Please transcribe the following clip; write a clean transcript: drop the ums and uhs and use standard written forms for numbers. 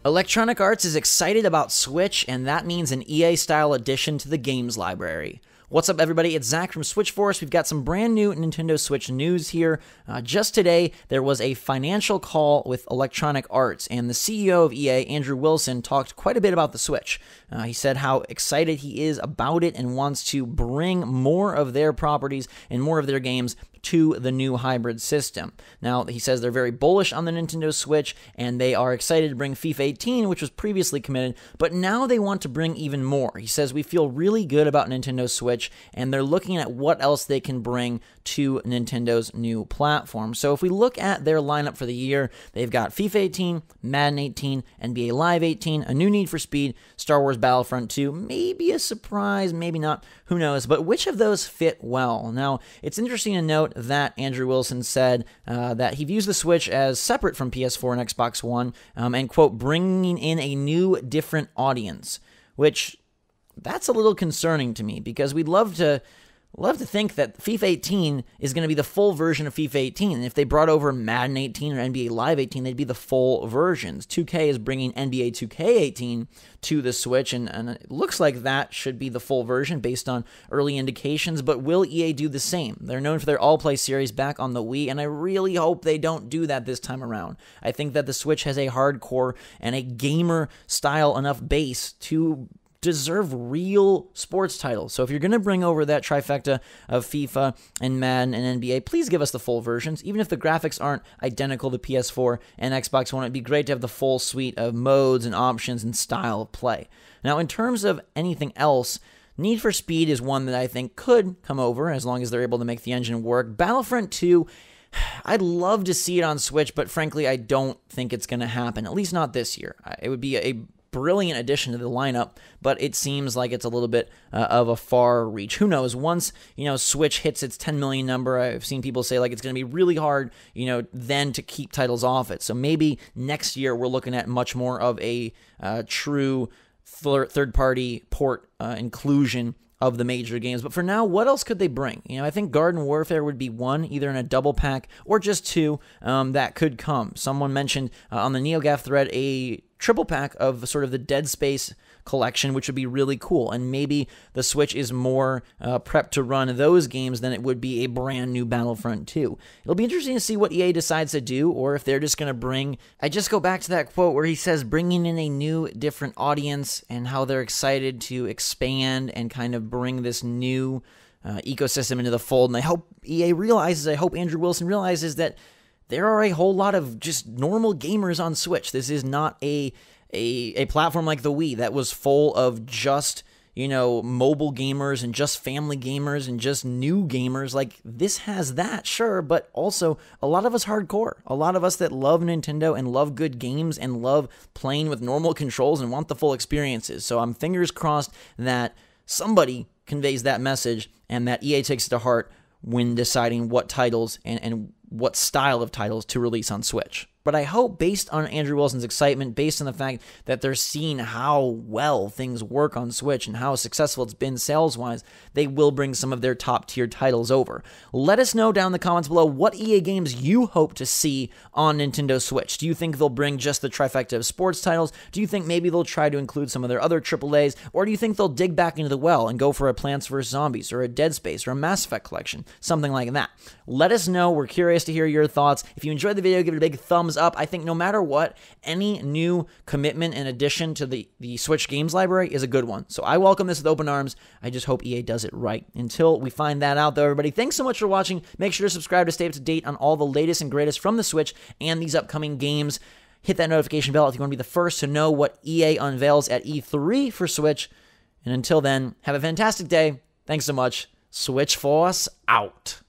Electronic Arts is excited about Switch, and that means an EA-style addition to the games library. What's up, everybody? It's Zach from Switch Force. We've got some brand new Nintendo Switch news here. Just today, there was a financial call with Electronic Arts, and the CEO of EA, Andrew Wilson, talked quite a bit about the Switch. He said how excited he is about it and wants to bring more of their properties and more of their games to the new hybrid system. Now, he says they're very bullish on the Nintendo Switch, and they are excited to bring FIFA 18, which was previously committed, but now they want to bring even more. He says, we feel really good about Nintendo Switch, and they're looking at what else they can bring to Nintendo's new platform. So if we look at their lineup for the year, they've got FIFA 18, Madden 18, NBA Live 18, a new Need for Speed, Star Wars Battlefront 2, maybe a surprise, maybe not, who knows, but which of those fit well? Now, it's interesting to note that Andrew Wilson said that he views the Switch as separate from PS4 and Xbox One, and, quote, bringing in a new, different audience, which that's a little concerning to me, because we'd love to think that FIFA 18 is going to be the full version of FIFA 18. And if they brought over Madden 18 or NBA Live 18, they'd be the full versions. 2K is bringing NBA 2K 18 to the Switch, and it looks like that should be the full version based on early indications. But will EA do the same? They're known for their all-play series back on the Wii, and I really hope they don't do that this time around. I think that the Switch has a hardcore and a gamer-style enough base to deserve real sports titles. So if you're going to bring over that trifecta of FIFA and Madden and NBA, please give us the full versions. Even if the graphics aren't identical to PS4 and Xbox One, it'd be great to have the full suite of modes and options and style of play. Now, in terms of anything else, Need for Speed is one that I think could come over as long as they're able to make the engine work. Battlefront 2, I'd love to see it on Switch, but frankly, I don't think it's going to happen, at least not this year. It would be a brilliant addition to the lineup, but it seems like it's a little bit of a far reach. Who knows? Once, Switch hits its 10 million number, I've seen people say like it's going to be really hard, then to keep titles off it. So maybe next year we're looking at much more of a true third-party port inclusion of the major games. But for now, what else could they bring? I think Garden Warfare would be one, either in a double pack or just two, that could come. Someone mentioned on the NeoGAF thread a triple pack of sort of the Dead Space collection, which would be really cool. And maybe the Switch is more prepped to run those games than it would be a brand new Battlefront 2. It'll be interesting to see what EA decides to do, or if they're just going to bring... I just go back to that quote where he says bringing in a new, different audience, and how they're excited to expand and kind of bring this new ecosystem into the fold. And I hope EA realizes, I hope Andrew Wilson realizes that there are a whole lot of just normal gamers on Switch. This is not a platform like the Wii that was full of just, mobile gamers and just family gamers and just new gamers. Like, this has that, sure, but also a lot of us hardcore. A lot of us that love Nintendo and love good games and love playing with normal controls and want the full experiences. So I'm fingers crossed that somebody conveys that message and that EA takes it to heart when deciding what titles and what style of titles to release on Switch. But I hope, based on Andrew Wilson's excitement, based on the fact that they're seeing how well things work on Switch and how successful it's been sales-wise, they will bring some of their top-tier titles over. Let us know down in the comments below what EA games you hope to see on Nintendo Switch. Do you think they'll bring just the trifecta of sports titles? Do you think maybe they'll try to include some of their other AAAs? Or do you think they'll dig back into the well and go for a Plants vs. Zombies or a Dead Space or a Mass Effect collection? Something like that. Let us know. We're curious to hear your thoughts. If you enjoyed the video, give it a big thumbs up. I think no matter what, any new commitment and addition to the Switch games library is a good one. So I welcome this with open arms. I just hope EA does it right. Until we find that out, though, everybody, thanks so much for watching. Make sure to subscribe to stay up to date on all the latest and greatest from the Switch and these upcoming games. Hit that notification bell if you want to be the first to know what EA unveils at E3 for Switch. And until then, have a fantastic day. Thanks so much. Switch Force out.